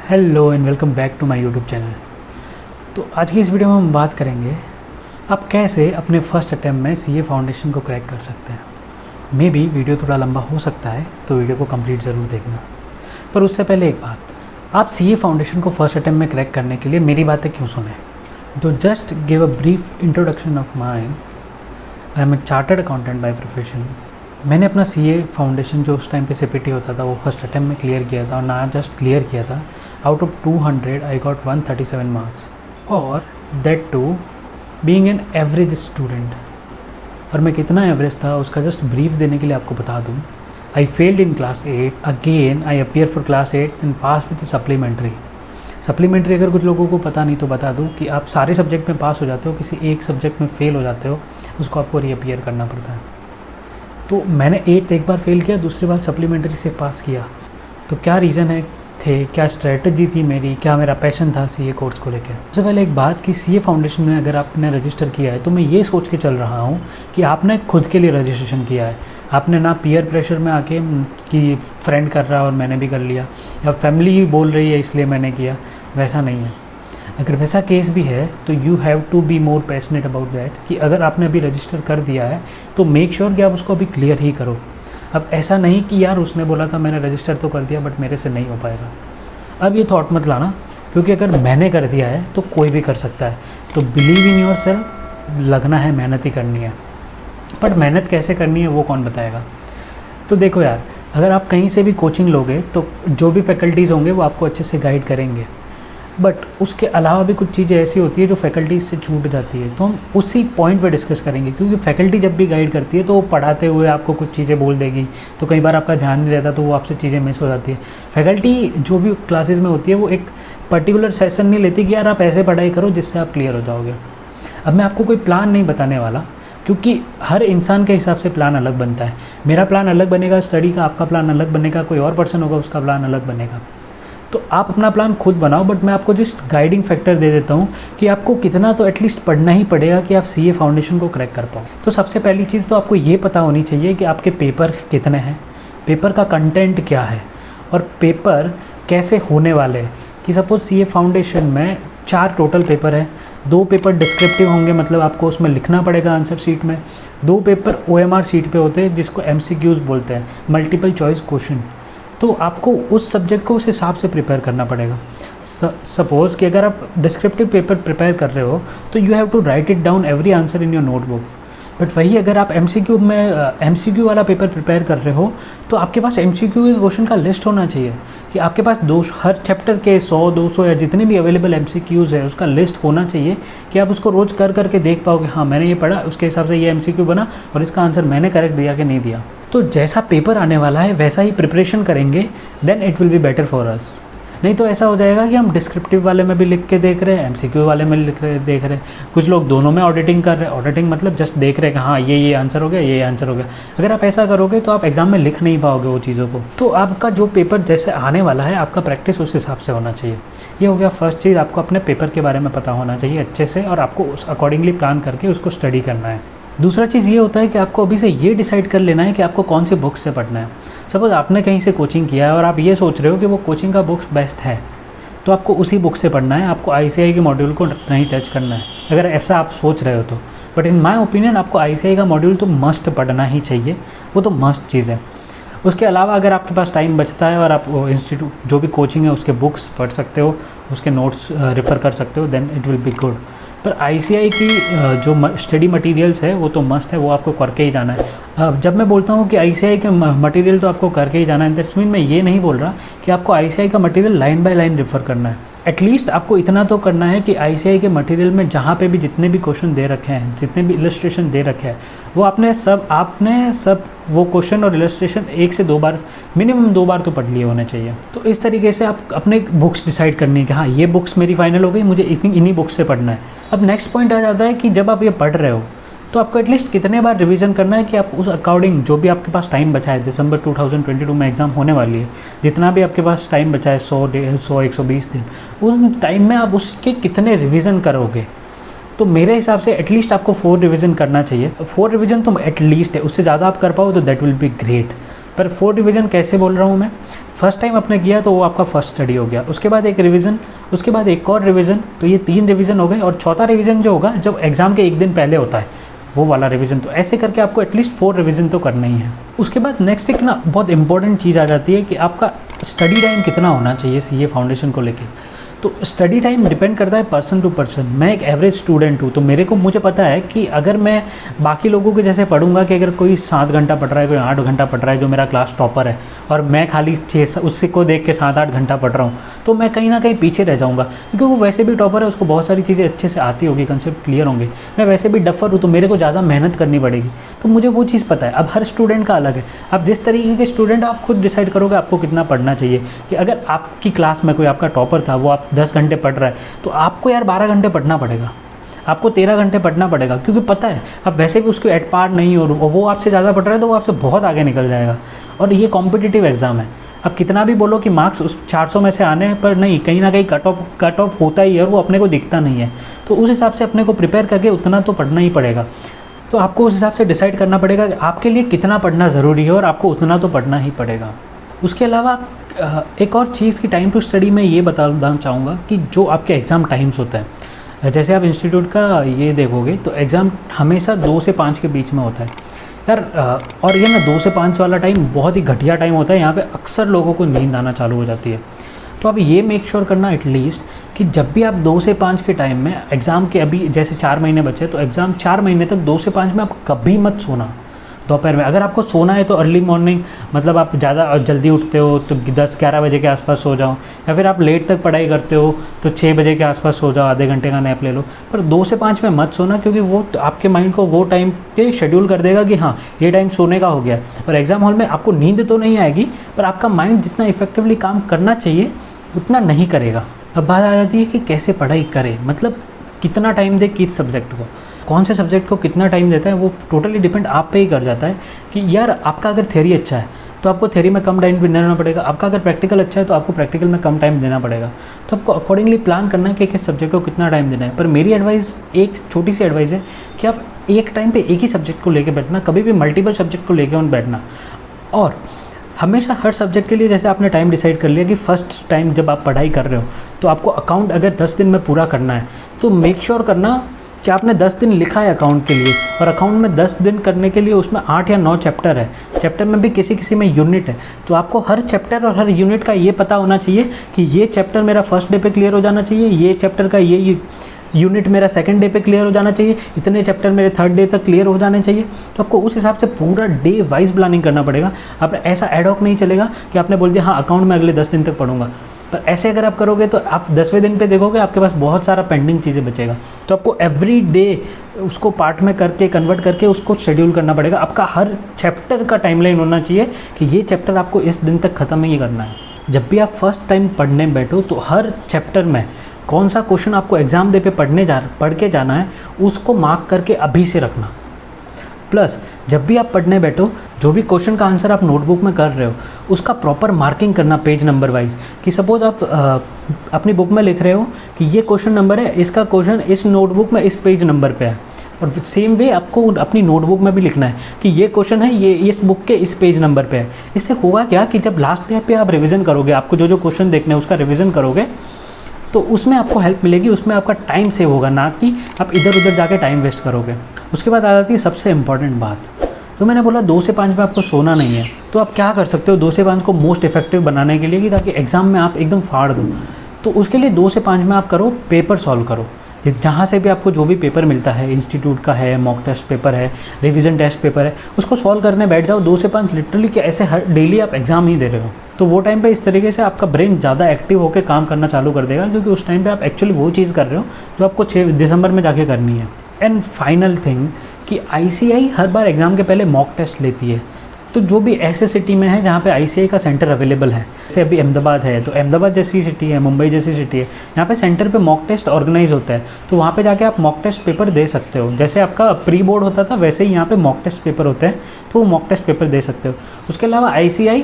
Hello and welcome back to my YouTube channel. तो आज की इस वीडियो में हम बात करेंगे आप कैसे अपने फर्स्ट अटैम्प्ट में सीए फाउंडेशन को क्रैक कर सकते हैं। मे बी वीडियो थोड़ा लंबा हो सकता है तो वीडियो को कंप्लीट ज़रूर देखना। पर उससे पहले एक बात, आप सीए फाउंडेशन को फर्स्ट अटैम्प्ट में क्रैक करने के लिए मेरी बातें क्यों सुने। तो just give a brief introduction of mind. I am a chartered accountant by profession. मैंने अपना सीए फाउंडेशन जो उस टाइम पे सीपीटी होता था वो फर्स्ट अटैम्प्ट में क्लियर किया था, और ना जस्ट क्लियर किया था, out of 200 I got 137 marks, और that too being an average student. और मैं कितना एवरेज था उसका जस्ट ब्रीफ देने के लिए आपको बता दूं। I failed in class 8, again I appear for class 8 and pass with supplementary. अगर कुछ लोगों को पता नहीं तो बता दूं कि आप सारे सब्जेक्ट में पास हो जाते हो, किसी एक सब्जेक्ट में फेल हो जाते हो, उसको आपको रीअपीयर करना पड़ता है। तो मैंने 8th एक बार फेल किया, दूसरी बार सप्लीमेंट्री से पास किया। तो क्या रीज़न थे, क्या स्ट्रेटजी थी मेरी, क्या मेरा पैशन था सीए कोर्स को लेकर। सबसे पहले एक बात कि सीए फाउंडेशन में अगर आपने रजिस्टर किया है तो मैं ये सोच के चल रहा हूँ कि आपने खुद के लिए रजिस्ट्रेशन किया है। आपने ना पीयर प्रेशर में आके कि फ्रेंड कर रहा है और मैंने भी कर लिया, या फैमिली बोल रही है इसलिए मैंने किया, वैसा नहीं है। अगर वैसा केस भी है तो you have to be more passionate about that, कि अगर आपने अभी रजिस्टर कर दिया है तो मेक श्योर कि आप उसको अभी क्लियर ही करो। अब ऐसा नहीं कि यार उसने बोला था मैंने रजिस्टर तो कर दिया बट मेरे से नहीं हो पाएगा। अब ये थॉट मत लाना, क्योंकि अगर मैंने कर दिया है तो कोई भी कर सकता है। तो बिलीव इन योर सेल्फ, लगना है, मेहनत ही करनी है। बट मेहनत कैसे करनी है वो कौन बताएगा। तो देखो यार, अगर आप कहीं से भी कोचिंग लोगे तो जो भी फैकल्टीज़ होंगे वो आपको अच्छे से गाइड करेंगे, बट उसके अलावा भी कुछ चीज़ें ऐसी होती है जो फैकल्टीज से छूट जाती है। तो हम उसी पॉइंट पे डिस्कस करेंगे, क्योंकि फैकल्टी जब भी गाइड करती है तो वो पढ़ाते हुए आपको कुछ चीज़ें बोल देगी, तो कई बार आपका ध्यान नहीं रहता तो वो आपसे चीज़ें मिस हो जाती है। फैकल्टी जो भी क्लासेस में होती है वो एक पर्टिकुलर सेशन नहीं लेती कि यार आप ऐसे पढ़ाई करो जिससे आप क्लियर हो जाओगे। अब मैं आपको कोई प्लान नहीं बताने वाला, क्योंकि हर इंसान के हिसाब से प्लान अलग बनता है। मेरा प्लान अलग बनेगा स्टडी का, आपका प्लान अलग बनेगा, कोई और पर्सन होगा उसका प्लान अलग बनेगा। तो आप अपना प्लान खुद बनाओ, बट मैं आपको जस्ट गाइडिंग फैक्टर दे देता हूँ कि आपको कितना तो एटलीस्ट पढ़ना ही पड़ेगा कि आप सीए फाउंडेशन को क्रैक कर पाओ। तो सबसे पहली चीज़ तो आपको ये पता होनी चाहिए कि आपके पेपर कितने हैं, पेपर का कंटेंट क्या है, और पेपर कैसे होने वाले हैं। कि सपोज सीए फाउंडेशन में 4 टोटल पेपर है, 2 पेपर डिस्क्रिप्टिव होंगे, मतलब आपको उसमें लिखना पड़ेगा आंसर शीट में, 2 पेपर ओएमआर शीट पे होते हैं जिसको एमसीक्यूज बोलते हैं, मल्टीपल चॉइस क्वेश्चन। तो आपको उस सब्जेक्ट को उस हिसाब से प्रिपेयर करना पड़ेगा। सपोज़ कि अगर आप डिस्क्रिप्टिव पेपर प्रिपेयर कर रहे हो तो you have to write it down every answer in your notebook. But वही अगर आप एमसीक्यू वाला पेपर प्रिपेयर कर रहे हो तो आपके पास एमसीक्यू के क्वेश्चन का लिस्ट होना चाहिए, कि आपके पास हर चैप्टर के 100-200 या जितने भी अवेलेबल एमसीक्यूज़ है उसका लिस्ट होना चाहिए, कि आप उसको रोज़ कर करके देख पाओगे, हाँ मैंने ये पढ़ा उसके हिसाब से ये एमसीक्यू बना और इसका आंसर मैंने करेक्ट दिया कि नहीं दिया। तो जैसा पेपर आने वाला है वैसा ही प्रिपरेशन करेंगे, then it will be better for us. नहीं तो ऐसा हो जाएगा कि हम डिस्क्रिप्टिव वाले में भी लिख के देख रहे हैं, एमसीक्यू वाले में देख रहे हैं। कुछ लोग दोनों में ऑडिटिंग कर रहे हैं। ऑडिटिंग मतलब जस्ट देख रहे हैं कि हाँ ये आंसर हो गया, ये आंसर हो गया। अगर आप ऐसा करोगे तो आप एग्ज़ाम में लिख नहीं पाओगे वो चीज़ों को। तो आपका जो पेपर जैसे आने वाला है आपका प्रैक्टिस उस हिसाब से होना चाहिए। ये हो गया फर्स्ट चीज़, आपको अपने पेपर के बारे में पता होना चाहिए अच्छे से, और आपको उस अकॉर्डिंगली प्लान करके उसको स्टडी करना है। दूसरा चीज़ ये होता है कि आपको अभी से ये डिसाइड कर लेना है कि आपको कौन सी बुक से पढ़ना है। सपोज़ आपने कहीं से कोचिंग किया है और आप ये सोच रहे हो कि वो कोचिंग का बुक्स बेस्ट है, तो आपको उसी बुक से पढ़ना है, आपको आईसीएआई के मॉड्यूल को नहीं टच करना है, अगर ऐसा आप सोच रहे हो तो। बट इन माय ओपिनियन आपको आईसीएआई का मॉड्यूल तो मस्ट पढ़ना ही चाहिए, वो तो मस्ट चीज़ है। उसके अलावा अगर आपके पास टाइम बचता है और आप इंस्टीट्यूट जो भी कोचिंग है उसके बुक्स पढ़ सकते हो, उसके नोट्स रेफ़र कर सकते हो, then it will be good. पर आईसीएआई की जो स्टडी मटेरियल्स है वो तो मस्ट है, वो आपको करके ही जाना है। जब मैं बोलता हूँ कि आईसीएआई के मटेरियल तो आपको करके ही जाना है, दैट्स मीन मैं ये नहीं बोल रहा कि आपको आईसीएआई का material line by line refer करना है। एटलीस्ट आपको इतना तो करना है कि आईसीएआई के मटेरियल में जहाँ पे भी जितने भी क्वेश्चन दे रखे हैं, जितने भी इलस्ट्रेशन दे रखे हैं, वो आपने सब वो क्वेश्चन और इलस्ट्रेशन 1 से 2 बार, मिनिमम 2 बार तो पढ़ लिए होने चाहिए। तो इस तरीके से आप अपने बुक्स डिसाइड करनी है कि हाँ ये बुक्स मेरी फाइनल हो गई, मुझे इन्हीं बुक्स से पढ़ना है। अब नेक्स्ट पॉइंट आ जाता है कि जब आप ये पढ़ रहे हो तो आपको एटलीस्ट कितने बार रिवीजन करना है, कि आप उस अकॉर्डिंग जो भी आपके पास टाइम बचा है, दिसंबर 2022 में एग्ज़ाम होने वाली है, जितना भी आपके पास टाइम बचा है 100-120 दिन, उस टाइम में आप उसके कितने रिवीजन करोगे। तो मेरे हिसाब से एटलीस्ट आपको 4 रिवीजन करना चाहिए। 4 रिवीजन तो एटलीस्ट है, उससे ज़्यादा आप कर पाओ तो दैट विल बी ग्रेट। पर 4 रिवीजन कैसे बोल रहा हूँ मैं, फर्स्ट टाइम आपने किया तो वो आपका फर्स्ट स्टडी हो गया, उसके बाद एक रिवीजन, उसके बाद एक और रिवीजन, तो ये 3 रिवीजन हो गए। और चौथा रिवीजन जो होगा जब एग्ज़ाम के एक दिन पहले होता है वो वाला रिवीजन। तो ऐसे करके आपको एटलीस्ट 4 रिवीजन तो करना ही है। उसके बाद नेक्स्ट एक ना बहुत इंपॉर्टेंट चीज़ आ जाती है कि आपका स्टडी टाइम कितना होना चाहिए सीए फाउंडेशन को लेके। तो स्टडी टाइम डिपेंड करता है पर्सन टू पर्सन। मैं एक एवरेज स्टूडेंट हूँ, तो मुझे पता है कि अगर मैं बाकी लोगों के जैसे पढ़ूंगा कि अगर कोई 7 घंटा पढ़ रहा है, कोई 8 घंटा पढ़ रहा है जो मेरा क्लास टॉपर है, और मैं खाली 6 उससे को देख के 7-8 घंटा पढ़ रहा हूँ, तो मैं कहीं ना कहीं पीछे रह जाऊँगा, क्योंकि वो वैसे भी टॉपर है, उसको बहुत सारी चीज़ें अच्छे से आती होगी, कंसेप्ट क्लियर होंगे। मैं वैसे भी डफर हूँ, तो मेरे को ज़्यादा मेहनत करनी पड़ेगी, तो मुझे वो चीज़ पता है। अब हर स्टूडेंट का अलग है। अब जिस तरीके के स्टूडेंट आप खुद डिसाइड करोगे आपको कितना पढ़ना चाहिए, कि अगर आपकी क्लास में कोई आपका टॉपर था, वो आप 10 घंटे पढ़ रहा है, तो आपको यार 12 घंटे पढ़ना पड़ेगा, आपको 13 घंटे पढ़ना पड़ेगा, क्योंकि पता है अब वैसे भी उसको एट पार नहीं हो, वो आपसे ज़्यादा पढ़ रहा है तो वो आपसे बहुत आगे निकल जाएगा। और ये कॉम्पिटिटिव एग्ज़ाम है। अब कितना भी बोलो कि मार्क्स उस 400 में से आने पर नहीं, कहीं ना कहीं कट ऑफ होता ही है, और वो अपने को दिखता नहीं है। तो उस हिसाब से अपने को प्रिपेयर करके उतना तो पढ़ना ही पड़ेगा। तो आपको उस हिसाब से डिसाइड करना पड़ेगा कि आपके लिए कितना पढ़ना ज़रूरी है, और आपको उतना तो पढ़ना ही पड़ेगा। उसके अलावा एक और चीज़ की टाइम टू स्टडी में ये बताना चाहूँगा कि जो आपके एग्ज़ाम टाइम्स होता है, जैसे आप इंस्टीट्यूट का ये देखोगे तो एग्ज़ाम हमेशा 2 से 5 के बीच में होता है यार। और ये ना 2 से 5 वाला टाइम बहुत ही घटिया टाइम होता है, यहाँ पे अक्सर लोगों को नींद आना चालू हो जाती है। तो आप ये मेक श्योर करना एटलीस्ट कि जब भी आप 2 से 5 के टाइम में एग्ज़ाम के, अभी जैसे 4 महीने बचे, तो एग्ज़ाम 4 महीने तक 2 से 5 में आप कभी मत सोना दोपहर में। अगर आपको सोना है तो अर्ली मॉर्निंग, मतलब आप ज़्यादा जल्दी उठते हो तो 10-11 बजे के आसपास सो जाओ, या फिर आप लेट तक पढ़ाई करते हो तो 6 बजे के आसपास सो जाओ, आधे घंटे का नैप ले लो। पर 2 से 5 में मत सोना, क्योंकि वो आपके माइंड को वो टाइम पे शेड्यूल कर देगा कि हाँ ये टाइम सोने का हो गया। और एग्ज़ाम हॉल में आपको नींद तो नहीं आएगी, पर आपका माइंड जितना इफेक्टिवली काम करना चाहिए उतना नहीं करेगा। अब बात आ जाती है कि कैसे पढ़ाई करें, मतलब कितना टाइम दे किस सब्जेक्ट को, कौन से सब्जेक्ट को कितना टाइम देता है, वो टोटली डिपेंड आप पे ही कर जाता है। कि यार आपका अगर थ्योरी अच्छा है तो आपको थ्योरी में कम टाइम देना पड़ेगा, आपका अगर प्रैक्टिकल अच्छा है तो आपको प्रैक्टिकल में कम टाइम देना पड़ेगा। तो आपको अकॉर्डिंगली प्लान करना है कि किस सब्जेक्ट को कितना टाइम देना है। पर मेरी एडवाइस, एक छोटी सी एडवाइस है कि आप एक टाइम पे एक ही सब्जेक्ट को लेके बैठना, कभी भी मल्टीपल सब्जेक्ट को लेके मत बैठना। और हमेशा हर सब्जेक्ट के लिए जैसे आपने टाइम डिसाइड कर लिया कि फ़र्स्ट टाइम जब आप पढ़ाई कर रहे हो तो आपको अकाउंट अगर 10 दिन में पूरा करना है, तो मेक श्योर करना कि आपने 10 दिन लिखा है अकाउंट के लिए। और अकाउंट में 10 दिन करने के लिए उसमें 8 या 9 चैप्टर है, चैप्टर में भी किसी में यूनिट है। तो आपको हर चैप्टर और हर यूनिट का ये पता होना चाहिए कि ये चैप्टर मेरा फर्स्ट डे पे क्लियर हो जाना चाहिए, ये चैप्टर का ये यूनिट मेरा सेकंड डे पे क्लियर हो जाना चाहिए, इतने चैप्टर मेरे थर्ड डे तक क्लियर हो जाने चाहिए। तो आपको उस हिसाब से पूरा डे वाइज प्लानिंग करना पड़ेगा। आप ऐसा एडहॉक नहीं चलेगा कि आपने बोल दिया हाँ अकाउंट में अगले 10 दिन तक पढ़ूंगा। पर ऐसे अगर आप करोगे तो आप 10वें दिन पे देखोगे आपके पास बहुत सारा पेंडिंग चीज़ें बचेगा। तो आपको एवरी डे उसको पार्ट में करके कन्वर्ट करके उसको शेड्यूल करना पड़ेगा। आपका हर चैप्टर का टाइमलाइन होना चाहिए कि ये चैप्टर आपको इस दिन तक ख़त्म ही करना है। जब भी आप फर्स्ट टाइम पढ़ने बैठो तो हर चैप्टर में कौन सा क्वेश्चन आपको एग्ज़ाम डे पे पढ़ के जाना है उसको मार्क करके अभी से रखना। प्लस जब भी आप पढ़ने बैठो जो भी क्वेश्चन का आंसर आप नोटबुक में कर रहे हो उसका प्रॉपर मार्किंग करना पेज नंबर वाइज। कि सपोज आप अपनी बुक में लिख रहे हो कि ये क्वेश्चन नंबर है, इसका क्वेश्चन इस नोटबुक में इस पेज नंबर पे है, और सेम वे आपको अपनी नोटबुक में भी लिखना है कि ये क्वेश्चन है ये इस बुक के इस पेज नंबर पे है। इससे होगा क्या कि जब लास्ट डे पे आप रिवीजन करोगे, आपको जो क्वेश्चन देखने हैं उसका रिवीजन करोगे तो उसमें आपको हेल्प मिलेगी, उसमें आपका टाइम सेव होगा, ना कि आप इधर उधर जाके टाइम वेस्ट करोगे। उसके बाद आ जाती है सबसे इम्पॉर्टेंट बात, तो मैंने बोला 2 से 5 में आपको सोना नहीं है, तो आप क्या कर सकते हो 2 से 5 को मोस्ट इफेक्टिव बनाने के लिए कि ताकि एग्ज़ाम में आप एकदम फाड़ दो। तो उसके लिए 2 से 5 में आप करो पेपर सॉल्व करो, जहाँ से भी आपको जो भी पेपर मिलता है, इंस्टीट्यूट का है, मॉक टेस्ट पेपर है, रिवीजन टेस्ट पेपर है, उसको सॉल्व करने बैठ जाओ 2 से 5 लिटरली कि ऐसे हर डेली आप एग्ज़ाम ही दे रहे हो। तो वो टाइम पे इस तरीके से आपका ब्रेन ज़्यादा एक्टिव होकर काम करना चालू कर देगा, क्योंकि उस टाइम पे आप एक्चुअली वो चीज़ कर रहे हो जो आपको 6 दिसंबर में जाके करनी है। एंड फाइनल थिंग कि ICAI हर बार एग्ज़ाम के पहले मॉक टेस्ट लेती है। तो जो भी ऐसे सिटी में है जहाँ पे ICAI का सेंटर अवेलेबल है, जैसे अभी अहमदाबाद है तो अहमदाबाद जैसी सिटी है, मुंबई जैसी सिटी है, यहाँ पे सेंटर पे मॉक टेस्ट ऑर्गेनाइज होता है। तो वहाँ पे जाके आप मॉक टेस्ट पेपर दे सकते हो, जैसे आपका प्री बोर्ड होता था वैसे ही यहाँ पे मॉक टेस्ट पेपर होते हैं, तो वो मॉक टेस्ट पेपर दे सकते हो। उसके अलावा ICAI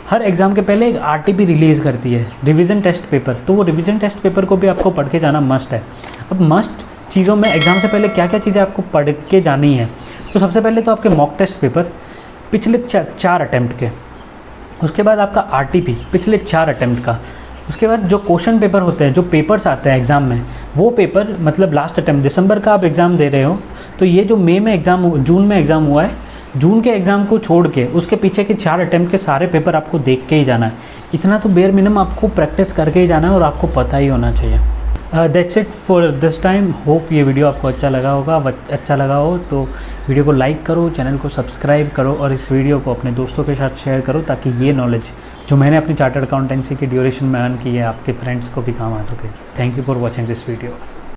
हर एग्ज़ाम के पहले एक RTP रिलीज़ करती है, रिविज़न टेस्ट पेपर। तो वो रिविज़न टेस्ट पेपर को भी आपको पढ़ के जाना मस्ट है। अब मस्ट चीज़ों में एग्ज़ाम से पहले क्या क्या चीज़ें आपको पढ़ के जानी है, तो सबसे पहले तो आपके मॉक टेस्ट पेपर, पिछले 4 अटैम्प्ट के, उसके बाद आपका RTP पिछले 4 अटैम्प्ट का, उसके बाद जो क्वेश्चन पेपर होते हैं, जो पेपर्स आते हैं एग्ज़ाम में, वो पेपर मतलब लास्ट अटैम्प्ट दिसंबर का आप एग्ज़ाम दे रहे हो, तो ये जो मई में एग्ज़ाम, जून में एग्ज़ाम हुआ है, जून के एग्ज़ाम को छोड़ के उसके पीछे के 4 अटैम्प्ट के सारे पेपर आपको देख के ही जाना है। इतना तो बेयर मिनिमम आपको प्रैक्टिस करके ही जाना है और आपको पता ही होना चाहिए। That's it for this time. Hope ये वीडियो आपको अच्छा लगा होगा। अच्छा लगा हो तो वीडियो को लाइक करो, चैनल को सब्सक्राइब करो और इस वीडियो को अपने दोस्तों के साथ शेयर करो, ताकि ये नॉलेज जो मैंने अपनी चार्टर्ड अकाउंटेंसी की ड्यूरेशन में अर्न की है आपके फ्रेंड्स को भी काम आ सके। Thank you for watching this video.